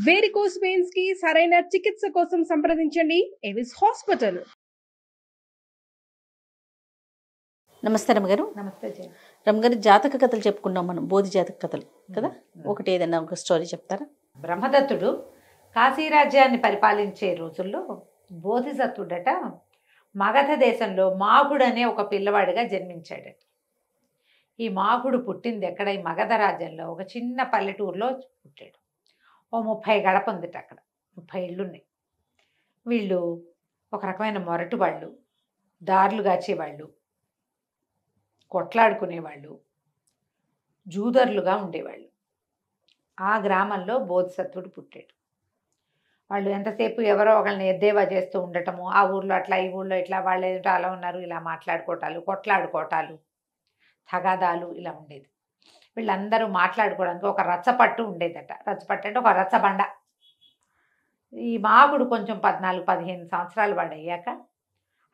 Varicose veins కి సరైన చికిత్స కోసం సంప్రదించండి ఎవిస్ హాస్పిటల్. నమస్తే రమ్మగారు. నమస్తే రమ్మగారు, జాతక కథలు చెప్పుకున్నాం మనం, బోధి జాతక కథలు కదా. ఒకటి ఏదైనా ఒక స్టోరీ చెప్తారా? బ్రహ్మదత్తుడు కాశీరాజ్యాన్ని పరిపాలించే రోజుల్లో బోధిసత్వుడట మగధ దేశంలో మాగుడు అనే ఒక పిల్లవాడిగా జన్మించాడట. ఈ మాగుడు పుట్టింది ఎక్కడ? ఈ మగధ రాజ్యంలో ఒక చిన్న పల్లెటూరులో పుట్టాడు. ఓ 30 గడప ఉందిట, అక్కడ 30 ఇళ్ళున్నాయి. వీళ్ళు ఒక రకమైన మొరటు వాళ్ళు, దారులు గాచేవాళ్ళు, కొట్లాడుకునేవాళ్ళు, జూదర్లుగా ఉండేవాళ్ళు. ఆ గ్రామంలో బోధిసత్వుడు పుట్టాడు. వాళ్ళు ఎంతసేపు ఎవరో ఒకళ్ళని ఎద్దేవా చేస్తూ ఉండటము, ఆ ఊర్లో అట్లా, ఈ ఊళ్ళో ఇట్లా, వాళ్ళు ఏంటో అలా ఉన్నారు, ఇలా మాట్లాడుకోవటాలు, కొట్లాడుకోవటాలు, తగాదాలు ఇలా ఉండేది. వీళ్ళందరూ మాట్లాడుకోవడానికి ఒక రచ్చపట్టు ఉండేదట. రచ్చపట్టు అంటే ఒక రచ్చబండ. ఈ మాగుడు కొంచెం 14-15 సంవత్సరాలు వాడు అయ్యాక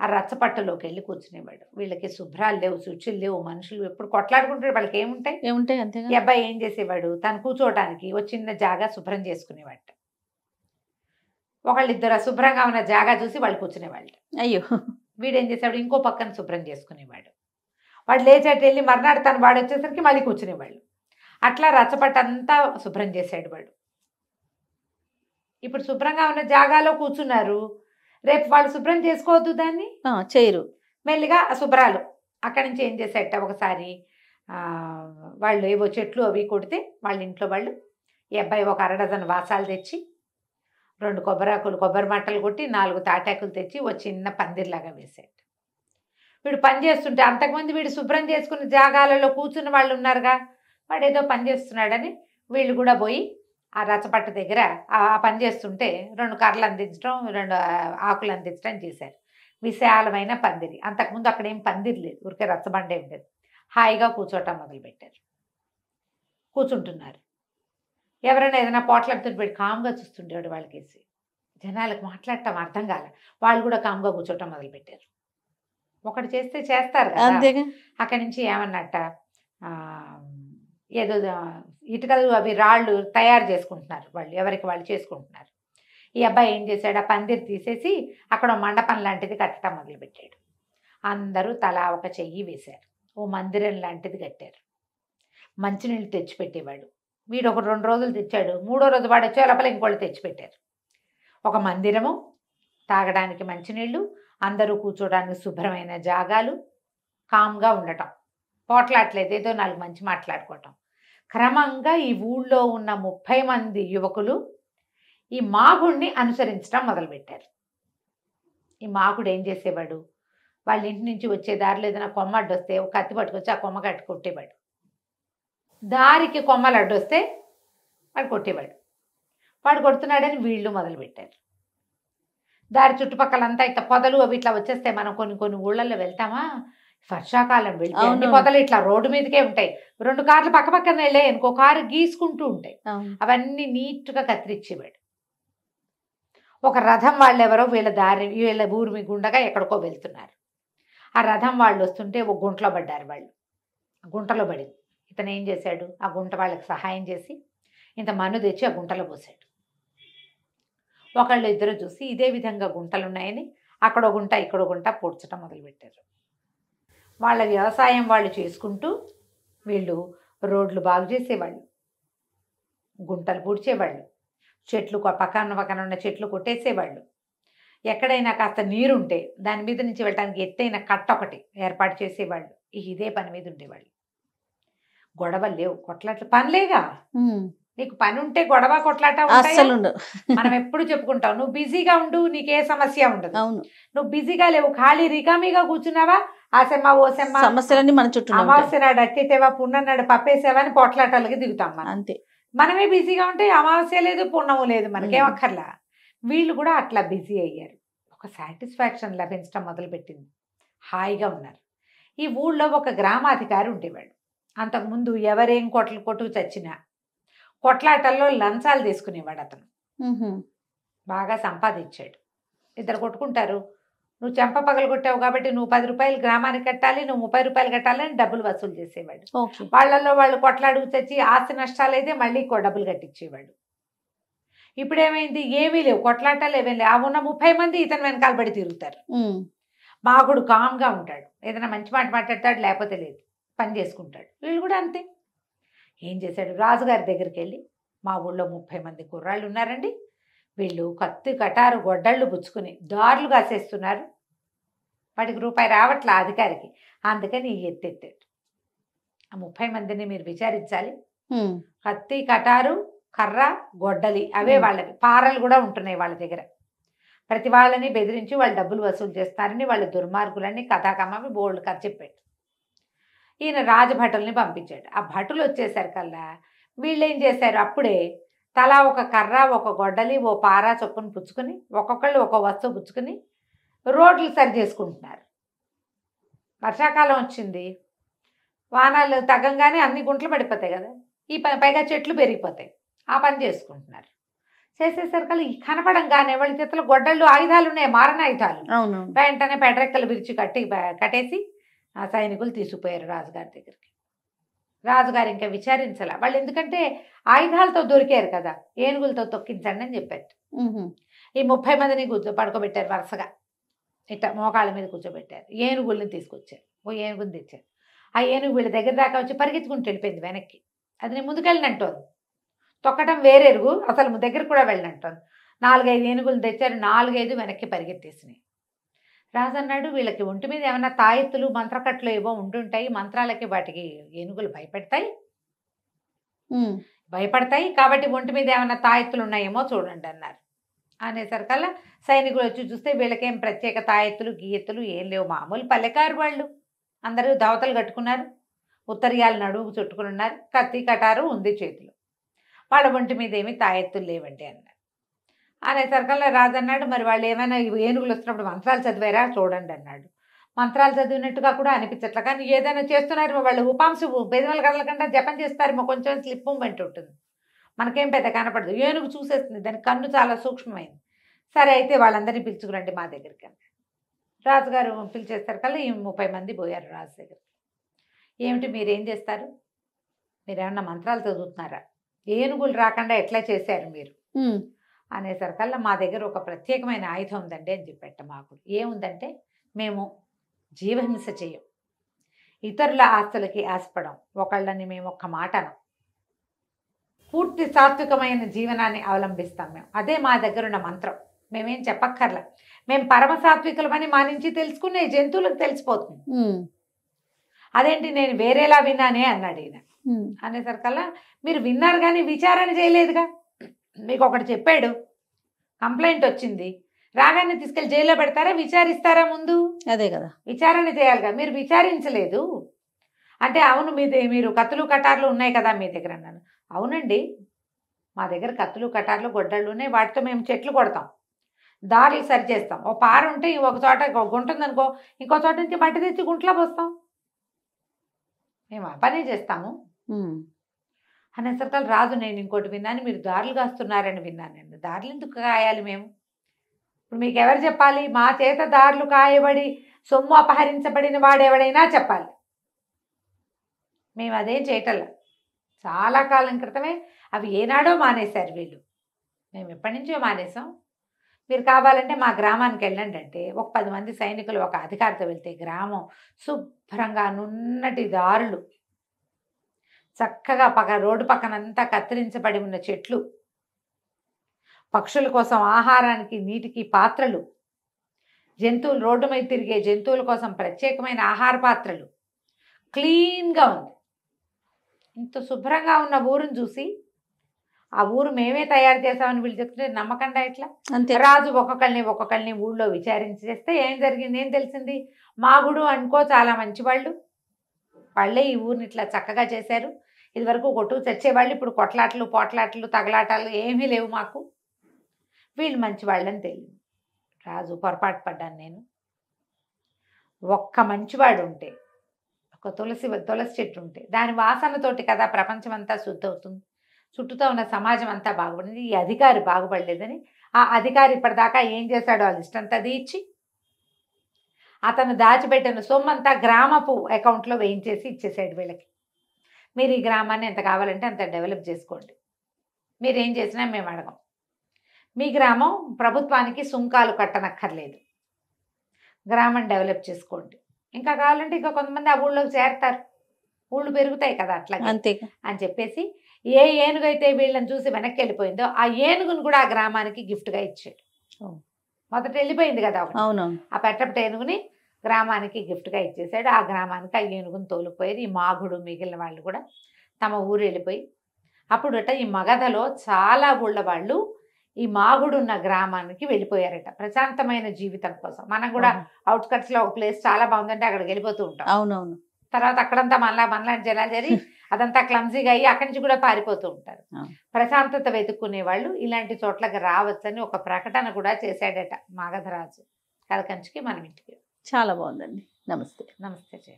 ఆ రచ్చపట్టులోకి వెళ్ళి కూర్చునేవాడు. వీళ్ళకి శుభ్రాలు లేవు, శుచులు లేవు, మనుషులు ఎప్పుడు కొట్లాడుకుంటాడు. వాళ్ళకి ఏముంటాయి అంతేగా. ఈ అబ్బాయి ఏం చేసేవాడు, తను కూర్చోవడానికి ఒక చిన్న జాగా శుభ్రం చేసుకునేవాడు. ఒకళ్ళిద్దరు శుభ్రంగా ఉన్న జాగా చూసి వాళ్ళు కూర్చునేవాళ్ళు. అయ్యో, వీడేం చేసేవాడు, ఇంకో పక్కన శుభ్రం చేసుకునేవాడు. వాడు లేచేట వెళ్ళి మర్నాడు తను వాడు వచ్చేసరికి మళ్ళీ కూర్చునేవాళ్ళు. అట్లా రచ్చపట్టంతా శుభ్రం చేశాడు వాడు. ఇప్పుడు శుభ్రంగా ఉన్న జాగాలో కూర్చున్నారు, రేపు వాళ్ళు శుభ్రం చేసుకోవద్దు, దాన్ని చేయరు. మెల్లిగా ఆ శుభ్రాలు అక్కడి నుంచి ఏం చేసేట, ఒకసారి వాళ్ళు ఏవో చెట్లు అవి కొడితే వాళ్ళ ఇంట్లో వాళ్ళు ఈ అబ్బాయి ఒక 1/2 డజన్ వాసాలు తెచ్చి, 2 కొబ్బరాకులు, కొబ్బరి మట్టలు కొట్టి, 4 తాటాకులు తెచ్చి ఓ చిన్న పందిర్లాగా వేసాడు. వీడు పని చేస్తుంటే, అంతకుముందు వీడు శుభ్రం చేసుకున్న జాగాలలో కూర్చున్న వాళ్ళు ఉన్నారుగా, వాడు ఏదో పని చేస్తున్నాడని వీళ్ళు కూడా పోయి ఆ రచ్చపట్టు దగ్గర ఆ పని చేస్తుంటే 2 కర్రలు అందించడం, 2 ఆకులు అందించడం చేశారు. విశాలమైన పందిరి. అంతకుముందు అక్కడ ఏం పందిరి లేదు, ఊరికే రచ్చబండే ఉండేది. హాయిగా కూర్చోటం మొదలుపెట్టారు. కూర్చుంటున్నారు. ఎవరైనా ఏదైనా పోట్లాడుతుంటే పెట్టి కామ్గా చూస్తుండేవాడు వాళ్ళకేసి. జనాలకు మాట్లాడటం అర్థం కాల, వాళ్ళు కూడా కామ్గా కూర్చోటం మొదలుపెట్టారు. ఒకటి చేస్తే చేస్తారు కదా. అక్కడి నుంచి ఏమన్నట్ట, ఏదో ఇటుకలు అవి రాళ్ళు తయారు చేసుకుంటున్నారు వాళ్ళు, ఎవరికి వాళ్ళు చేసుకుంటున్నారు. ఈ అబ్బాయి ఏం చేశాడు, ఆ పందిరి తీసేసి అక్కడ మండపం లాంటిది కట్టడం మొదలుపెట్టాడు. అందరూ తలా ఒక చెయ్యి వేశారు. ఓ మందిరం లాంటిది కట్టారు. మంచినీళ్ళు తెచ్చిపెట్టేవాడు. వీడు ఒక 2 రోజులు తెచ్చాడు. 3వ రోజు వాడు వచ్చే లోపల ఇంకోళ్ళు తెచ్చిపెట్టారు. ఒక మందిరము, తాగడానికి మంచినీళ్ళు, అందరూ కూర్చోడానికి శుభ్రమైన జాగాలు, కామ్గా ఉండటం, పోట్లాట్లేదు, ఏదో 4 మంచి మాట్లాడుకోవటం. క్రమంగా ఈ ఊళ్ళో ఉన్న 30 మంది యువకులు ఈ మాగుడిని అనుసరించడం మొదలుపెట్టారు. ఈ మాగుడు ఏం చేసేవాడు, వాళ్ళ ఇంటి నుంచి వచ్చే దారిలో ఏదైనా కొమ్మ అడ్డొస్తే ఒక కత్తి పట్టుకొచ్చి ఆ కొమ్మ కట్టి కొట్టేవాడు. దారికి కొమ్మలు అడ్డొస్తే వాడు కొట్టేవాడు. వాడు కొడుతున్నాడని వీళ్ళు మొదలుపెట్టారు. దారి చుట్టుపక్కలంతా ఇట్లా పొదలు అవి ఇట్లా వచ్చేస్తే, మనం కొన్ని ఊళ్ళల్లో వెళ్తామా, వర్షాకాలం వెళ్తే అన్ని పొదలు ఇట్లా రోడ్డు మీదకే ఉంటాయి. 2 కార్లు పక్క పక్కన వెళ్ళే, ఇంకో కారు గీసుకుంటూ ఉంటాయి. అవన్నీ నీట్గా కత్తిరించేవాడు. ఒక రథం వాళ్ళు ఎవరో వీళ్ళ ఊరి గుండగా ఎక్కడికో వెళ్తున్నారు. ఆ రథం వాళ్ళు వస్తుంటే ఒక గుంటలో పడ్డారు. వాళ్ళు గుంటలో పడింది. ఇతను ఏం చేశాడు, ఆ గుంట వాళ్ళకి సహాయం చేసి ఇంత మన్ను తెచ్చి ఆ గుంటలో పోసాడు. ఒకళ్ళు ఇద్దరు చూసి ఇదే విధంగా గుంటలు ఉన్నాయని అక్కడో గుంట ఇక్కడో గుంట పూడ్చడం మొదలుపెట్టారు. వాళ్ళ వ్యవసాయం వాళ్ళు చేసుకుంటూ వీళ్ళు రోడ్లు బాగు చేసేవాళ్ళు, గుంటలు పూడ్చేవాళ్ళు, చెట్లు పక్కన ఉన్న చెట్లు కొట్టేసేవాళ్ళు. ఎక్కడైనా కాస్త నీరుంటే దాని మీద నుంచి వెళ్ళడానికి ఎత్తైన కట్ట ఒకటి ఏర్పాటు చేసేవాళ్ళు. ఇదే పని మీద ఉండేవాళ్ళు. గొడవలు లేవు, కొట్లాట్లు పనిలేగా. నీకు పని ఉంటే గొడవ కొట్లాట మనం ఎప్పుడు చెప్పుకుంటాం. నువ్వు బిజీగా ఉండు, నీకే సమస్య ఉండదు. నువ్వు బిజీగా లేవు, ఖాళీ రికామీగా కూర్చున్నావా, ఆసెమ్మ ఓసెమ్మ సమస్యలన్నీ మన చుట్టూ, అమావాస్య నాడు అట్టేతేవా, పున్నన్నాడు పప్పేసేవా అని పోట్లాటాలకి దిగుతాం మనం. అంతే, మనమే బిజీగా ఉంటే అమావాస్య లేదు, పున్నము లేదు, మనకేం అక్కర్లా. వీళ్ళు కూడా అట్లా బిజీ అయ్యారు. ఒక సాటిస్ఫాక్షన్ లభించడం మొదలుపెట్టింది. హాయిగా ఉన్నారు. ఈ ఊళ్ళో ఒక గ్రామాధికారి ఉండేవాడు. అంతకుముందు ఎవరేం కొట్టుకు చచ్చినా కొట్లాటల్లో లంచాలు తీసుకునేవాడు అతను. బాగా సంపాదించాడు. ఇద్దరు కొట్టుకుంటారు, నువ్వు చెంప పగలు కొట్టావు కాబట్టి నువ్వు 10 రూపాయలు గ్రామానికి కట్టాలి, నువ్వు 30 రూపాయలు కట్టాలని డబ్బులు వసూలు చేసేవాడు. వాళ్ళల్లో వాళ్ళు కొట్లాడుకు చచ్చి ఆస్తి నష్టాలు అయితే మళ్ళీ డబ్బులు కట్టించేవాడు. ఇప్పుడేమైంది, ఏమీ లేవు, కొట్లాటాలు ఏమీ లేవు. ఆ ఉన్న 30 మంది ఇతను వెనకాల పడి తిరుగుతారు. మాగుడు కామ్గా ఉంటాడు, ఏదైనా మంచి మాట మాట్లాడతాడు, లేకపోతే లేదు, పని చేసుకుంటాడు. వీళ్ళు కూడా అంతే. ఏం చేశాడు, రాజుగారి దగ్గరికి వెళ్ళి, మా ఊళ్ళో 30 మంది కుర్రాళ్ళు ఉన్నారండి, వీళ్ళు కత్తి కటారు గొడ్డళ్ళు పుచ్చుకుని దారులు కాసేస్తున్నారు, వాడికి రూపాయి రావట్లా అధికారికి, అందుకని ఎత్తెత్తాడు. ఆ 30 మందిని మీరు విచారించాలి. కత్తి కటారు కర్ర గొడ్డలి అవే వాళ్ళవి, పారలు కూడా ఉంటున్నాయి వాళ్ళ దగ్గర. ప్రతి వాళ్ళని బెదిరించి వాళ్ళు డబ్బులు వసూలు చేస్తారని, వాళ్ళు దుర్మార్గులని కథాకమ్మని బోల్డ్ కథ చెప్పాడు. ఈయన రాజభటుల్ని పంపించాడు. ఆ భటులు వచ్చేసరికల్లా వీళ్ళు ఏం చేశారు, అప్పుడే తలా ఒక కర్ర ఒక గొడ్డలి ఓ పార చొప్పున పుచ్చుకొని ఒక్కొక్కళ్ళు ఒక వస్తువు పుచ్చుకొని రోడ్లు సరి చేసుకుంటున్నారు. వర్షాకాలం వచ్చింది, వానాలు తగ్గంగానే అన్ని గుంటలు పడిపోతాయి కదా, ఈ పైగా చెట్లు పెరిగిపోతాయి, ఆ పని చేసుకుంటున్నారు. చేసేసరికల్లా కనపడంగానే వాళ్ళ చేతిలో గొడ్డళ్ళు ఆయుధాలు ఉన్నాయి, మారణ ఆయుధాలు. వెంటనే పెడరెక్కలు విరిచి కట్టేసి ఆ సైనికులు తీసుకుపోయారు రాజుగారి దగ్గరికి. రాజుగారు ఇంకా విచారించాల, వాళ్ళు ఎందుకంటే ఆయుధాలతో దొరికారు కదా, ఏనుగులతో తొక్కించండి అని చెప్పారు. ఈ 30 మందిని పడుకోబెట్టారు వరుసగా, ఇట్లా మోకాళ్ళ మీద కూర్చోబెట్టారు. ఏనుగుల్ని తీసుకొచ్చారు, ఓ ఏనుగుని తెచ్చారు. ఆ ఏనుగు వీళ్ళ దగ్గర దాకా వచ్చి పరిగెత్తుకుంటూ వెళ్ళిపోయింది వెనక్కి. అది నేను ముందుకెళ్ళినట్టుంది, తొక్కటం వేరెరుగు, అసలు దగ్గర కూడా వెళ్ళినట్టుంది. 4-5 ఏనుగులు తెచ్చారు, 4-5 వెనక్కి పరిగెత్తేసినాయి. రాజు అన్నాడు, వీళ్ళకి ఒంటి మీద ఏమన్నా తాయెత్తులు మంత్రకట్లు ఏవో ఉంటుంటాయి, మంత్రాలకి వాటికి ఏనుగులు భయపడతాయి కాబట్టి ఒంటి మీద ఏమన్నా తాయెత్తులు ఉన్నాయేమో చూడండి అన్నారు. అనేసరికల్లా సైనికులు వచ్చి చూస్తే వీళ్ళకేం ప్రత్యేక తాయెత్తులు గీయెత్తులు ఏం లేవు, మామూలు పల్లెకారు వాళ్ళు. అందరూ దవతలు కట్టుకున్నారు, ఉత్తరీయాలు నడుము చుట్టుకుని ఉన్నారు, కత్తి కటారు ఉంది చేతిలో, వాళ్ళ ఒంటి మీద ఏమి తాయెత్తులు లేవండి అన్నారు. అనేసరికల్లా రాజు అన్నాడు, మరి వాళ్ళు ఏమైనా ఏనుగులు వస్తున్నప్పుడు మంత్రాలు చదివారా చూడండి అన్నాడు. మంత్రాలు చదివినట్టుగా కూడా అనిపించట్లా, కానీ ఏదైనా చేస్తున్నారు వాళ్ళు, ఉపాంశు బెదిమల కదలకుండా జపం చేస్తారేమో, కొంచెం స్లిప్ మూమెంట్ ఉంటుంది, మనకేం పెద్ద కనపడదు. ఏనుగు చూసేస్తుంది, దాని కన్ను చాలా సూక్ష్మమైంది. సరే అయితే వాళ్ళందరినీ పిలుచుకురండి మా దగ్గరికి అన్నాడు. రాజుగారు పిలిచేసరికల్లా ఈ 30 మంది పోయారు రాజు దగ్గరికి. ఏమిటి మీరేం చేస్తారు, మీరేమన్నా మంత్రాలు చదువుతున్నారా, ఏనుగులు రాకుండా ఎట్లా చేశారు మీరు అనేసరికల్లా మా దగ్గర ఒక ప్రత్యేకమైన ఆయుధం ఉందండి అని చెప్పేట. మాకు ఏముందంటే, మేము జీవహింస చేయం, ఇతరుల ఆస్తులకి ఆశపడం, ఒకళ్ళని మేము ఒక్క మాటను, పూర్తి సాత్వికమైన జీవనాన్ని అవలంబిస్తాం మేము, అదే మా దగ్గర ఉన్న మంత్రం. మేమేం చెప్పక్కర్లా, మేము పరమ సాత్వికులమని మా నుంచి తెలుసుకునే జంతువులకు తెలిసిపోతుంది. అదేంటి నేను వేరేలా విన్నానే అన్నాడు ఈయన. అనేసరికల్లా మీరు విన్నారు కానీ విచారణ చేయలేదుగా, మీకు ఒకటి చెప్పాడు, కంప్లైంట్ వచ్చింది, రాగానే తీసుకెళ్ళి జైల్లో పెడతారా, విచారిస్తారా ముందు? అదే కదా, విచారణ చేయాలిగా, మీరు విచారించలేదు అంటే. అవును మీరు కత్తులు కటార్లు ఉన్నాయి కదా మీ దగ్గర అన్నాను. అవునండి, మా దగ్గర కత్తులు కటార్లు గొడ్డళ్ళు ఉన్నాయి, వాటితో మేము చెట్లు కొడతాం, దారులు సరి చేస్తాం, ఓ పార ఉంటే ఒక చోట గుంట ఉందనుకో, ఇంకో చోట నుంచి మట్టి తెచ్చి గుంట్లో పోస్తాం, మేము ఆ పనే చేస్తాము అనేసరికి రాజు, నేను ఇంకోటి విన్నాను, మీరు దారులు కాస్తున్నారని విన్నానండి. దారులు ఎందుకు కాయాలి మేము, ఇప్పుడు మీకు ఎవరు చెప్పాలి, మా చేత దారులు కాయబడి సొమ్ము అపహరించబడిన వాడెవడైనా చెప్పాలి, మేము అదేం చేయటల్లా. చాలా కాలం క్రితమే అవి ఏనాడో మానేశారు వీళ్ళు, మేము ఎప్పటి నుంచో మానేసాం, మీరు కావాలంటే మా గ్రామానికి వెళ్ళండి అంటే ఒక 10 మంది సైనికులు ఒక అధికారితో వెళ్తే గ్రామం శుభ్రంగా నున్నటి దారులు, చక్కగా రోడ్డు పక్కనంతా కత్తిరించబడి ఉన్న చెట్లు, పక్షుల కోసం ఆహారానికి నీటికి పాత్రలు, జంతువులు రోడ్డు మీద తిరిగే జంతువుల కోసం ప్రత్యేకమైన ఆహార పాత్రలు, క్లీన్గా ఉంది. ఇంత శుభ్రంగా ఉన్న ఊరుని చూసి, ఆ ఊరు మేమే తయారు చేసామని వీళ్ళు చెప్తుంటే నమ్మకండా ఎట్లా? రాజు ఒక్కొక్కరిని ఊళ్ళో విచారించి చేస్తే ఏం జరిగింది, ఏం తెలిసింది, మాగుడు అనుకో చాలా మంచివాళ్ళు, వాళ్ళే ఈ ఊరిని ఇట్లా చక్కగా చేశారు, ఇదివరకు కొట్టు చచ్చేవాళ్ళు, ఇప్పుడు కొట్లాటలు పోట్లాటలు తగలాటాలు ఏమీ లేవు మాకు, వీళ్ళు మంచివాళ్ళని తెలియదు. రాజు పొరపాటు పడ్డాను నేను, ఒక్క మంచివాడు ఉంటే, ఒక తులసి చెట్టు ఉంటే దాని వాసనతోటి కదా ప్రపంచం అంతా శుద్ధి అవుతుంది, చుట్టూతో ఉన్న సమాజం అంతా బాగుపడింది, ఈ అధికారి బాగుపడలేదని ఆ అధికారి ఇప్పటిదాకా ఏం చేశాడో ఆ లిస్ట్ అంతా తీర్చి అతను దాచిపెట్టిన సొమ్మంతా గ్రామపు అకౌంట్లో వేయించేసి ఇచ్చేసాడు వీళ్ళకి. మీరు ఈ గ్రామాన్ని ఎంత కావాలంటే అంత డెవలప్ చేసుకోండి, మీరేం చేసినా మేము అడగం, మీ గ్రామం ప్రభుత్వానికి సుంకాలు కట్టనక్కర్లేదు, గ్రామం డెవలప్ చేసుకోండి. ఇంకా కావాలంటే ఇంకా కొంతమంది ఆ ఊళ్ళోకి చేరతారు, ఊళ్ళు పెరుగుతాయి కదా అట్లా అంతే. అని చెప్పేసి ఏ ఏనుగు అయితే వీళ్ళని చూసి వెనక్కి వెళ్ళిపోయిందో ఆ ఏనుగును కూడా ఆ గ్రామానికి గిఫ్ట్గా ఇచ్చాడు. మొదట వెళ్ళిపోయింది కదా ఒకటి, అవునవును. ఆ పెట్టపట ఏనుగుని గ్రామానికి గిఫ్ట్గా ఇచ్చేసాడు. ఆ గ్రామానికి ఆ ఏనుగుని తోలుకుపోయేది. ఈ మాగుడు మిగిలిన వాళ్ళు కూడా తమ ఊరు వెళ్ళిపోయి, అప్పుడట ఈ మగధలో చాలా ఊళ్ళ వాళ్ళు ఈ మాగుడు ఉన్న గ్రామానికి వెళ్ళిపోయారట ప్రశాంతమైన జీవితం కోసం. మనం కూడా అవుట్స్కట్స్ లో ఒక ప్లేస్ చాలా బాగుందంటే అక్కడికి వెళ్ళిపోతూ ఉంటాం. అవునవును. తర్వాత అక్కడంతా మనలాంటి జనాలు చేరి అదంతా క్లమ్జీగా అయ్యి అక్కడి నుంచి కూడా పారిపోతూ ఉంటారు. ప్రశాంతత వెతుక్కునే వాళ్ళు ఇలాంటి చోట్లకి రావచ్చని ఒక ప్రకటన కూడా చేశాడట మగధరాజు. కథ కంచికి మనం ఇంటికి. చాలా బాగుందండి. నమస్తే. నమస్తే జయ.